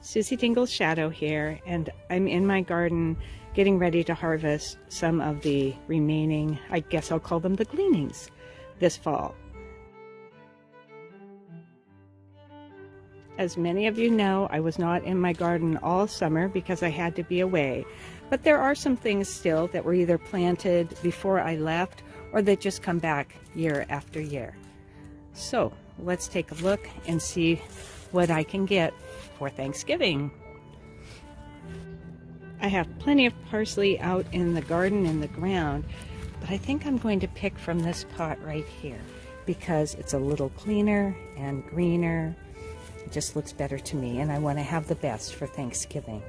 Susie Dingle's Shadow here, and I'm in my garden getting ready to harvest some of the remaining, I guess I'll call them the gleanings, this fall. As many of you know, I was not in my garden all summer because I had to be away, but there are some things still that were either planted before I left or that just come back year after year. So let's take a look and see what I can get for Thanksgiving. I have plenty of parsley out in the garden in the ground, but I think I'm going to pick from this pot right here because it's a little cleaner and greener. It just looks better to me, and I want to have the best for Thanksgiving.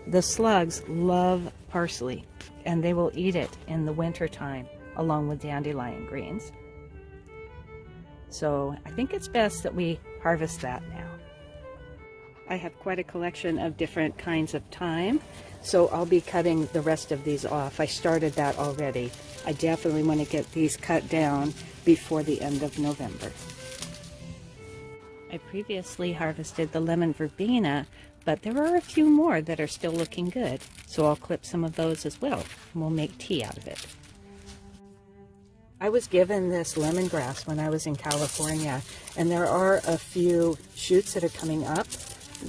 The slugs love parsley, and they will eat it in the winter time along with dandelion greens. So I think it's best that we harvest that now. I have quite a collection of different kinds of thyme, so I'll be cutting the rest of these off. I started that already. I definitely want to get these cut down before the end of November. I previously harvested the lemon verbena, but there are a few more that are still looking good, so I'll clip some of those as well, and we'll make tea out of it. I was given this lemongrass when I was in California, and there are a few shoots that are coming up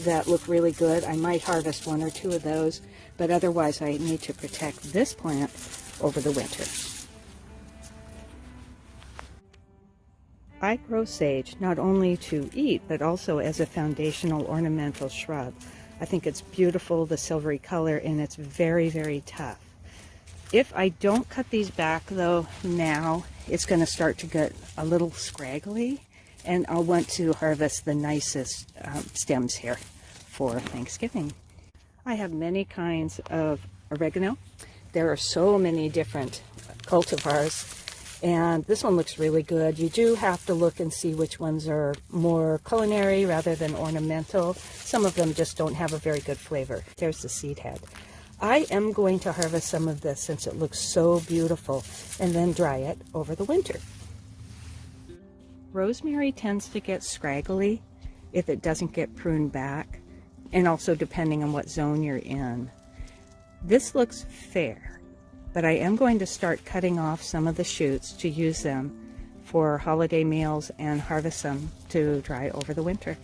that look really good. I might harvest one or two of those, but otherwise I need to protect this plant over the winter. I grow sage not only to eat, but also as a foundational ornamental shrub. I think it's beautiful, the silvery color, and it's very, very tough. If I don't cut these back though now, it's going to start to get a little scraggly, and I'll want to harvest the nicest stems here for Thanksgiving. I have many kinds of oregano. There are so many different cultivars, and this one looks really good. You do have to look and see which ones are more culinary rather than ornamental. Some of them just don't have a very good flavor. There's the seed head. I am going to harvest some of this since it looks so beautiful and then dry it over the winter. Rosemary tends to get scraggly if it doesn't get pruned back, and also depending on what zone you're in. This looks fair, but I am going to start cutting off some of the shoots to use them for holiday meals and harvest them to dry over the winter.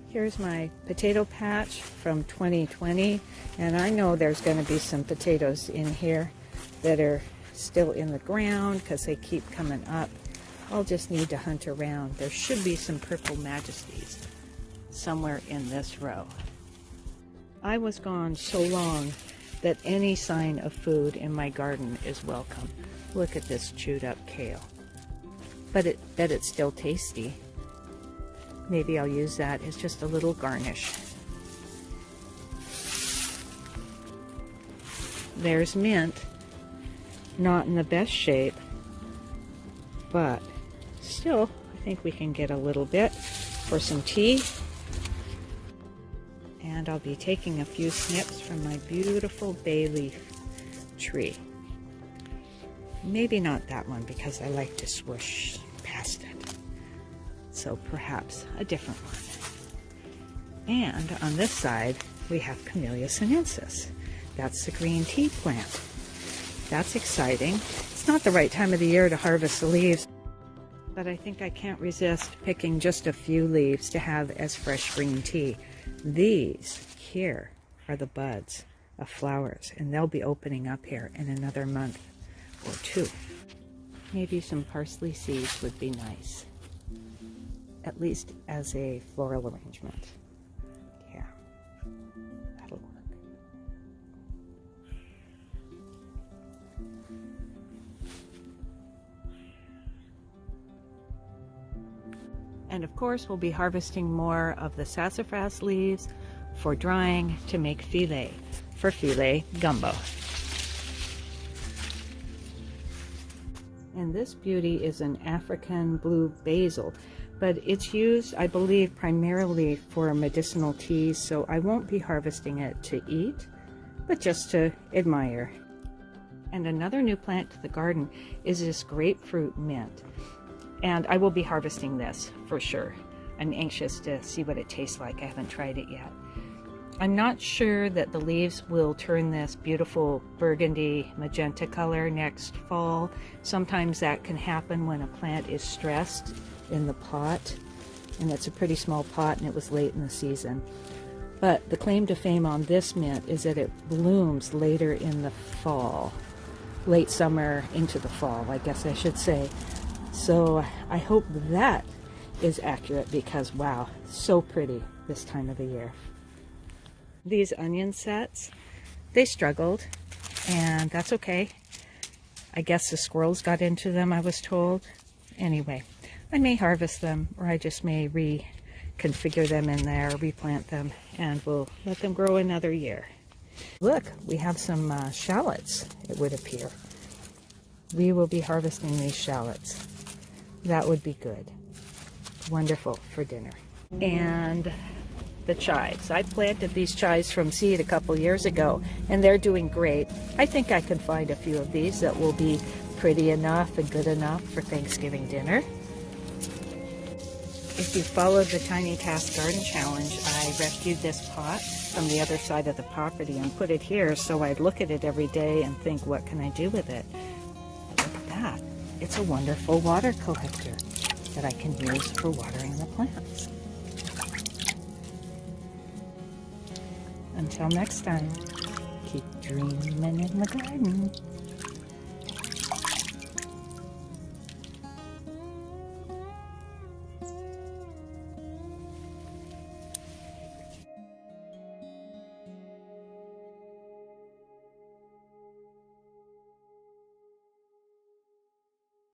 Here's my potato patch from 2020, and I know there's going to be some potatoes in here that are still in the ground because they keep coming up. I'll just need to hunt around. There should be some purple majesties somewhere in this row. I was gone so long that any sign of food in my garden is welcome. Look at this chewed up kale. But it's still tasty. Maybe I'll use that as just a little garnish. There's mint, not in the best shape, but still I think we can get a little bit for some tea. And I'll be taking a few snips from my beautiful bay leaf tree. Maybe not that one because I like to swoosh past it. So perhaps a different one. And on this side, we have Camellia sinensis. That's the green tea plant. That's exciting. It's not the right time of the year to harvest the leaves, but I think I can't resist picking just a few leaves to have as fresh green tea. These here are the buds of flowers, and they'll be opening up here in another month or two. Maybe some parsley seeds would be nice, at least as a floral arrangement. Yeah, that'll work. And of course, we'll be harvesting more of the sassafras leaves for drying to make filet, for filet gumbo. And this beauty is an African blue basil, but it's used, I believe, primarily for medicinal teas, so I won't be harvesting it to eat, but just to admire. And another new plant to the garden is this grapefruit mint. And I will be harvesting this for sure. I'm anxious to see what it tastes like. I haven't tried it yet. I'm not sure that the leaves will turn this beautiful burgundy magenta color next fall. Sometimes that can happen when a plant is stressed in the pot, and it's a pretty small pot and it was late in the season. But the claim to fame on this mint is that it blooms later in the fall, late summer into the fall, I guess I should say. So I hope that is accurate, because wow, so pretty this time of the year. These onion sets, they struggled, and that's okay. I guess the squirrels got into them, I was told. Anyway, I may harvest them, or I just may reconfigure them in there, replant them, and we'll let them grow another year. Look, we have some shallots, it would appear. We will be harvesting these shallots. That would be good. Wonderful for dinner. And the chives. I planted these chives from seed a couple years ago, and they're doing great. I think I can find a few of these that will be pretty enough and good enough for Thanksgiving dinner. If you followed the Tiny Task Garden Challenge, I rescued this pot from the other side of the property and put it here so I'd look at it every day and think, what can I do with it? But look at that. It's a wonderful water collector that I can use for watering the plants. Until next time, keep dreaming in the garden.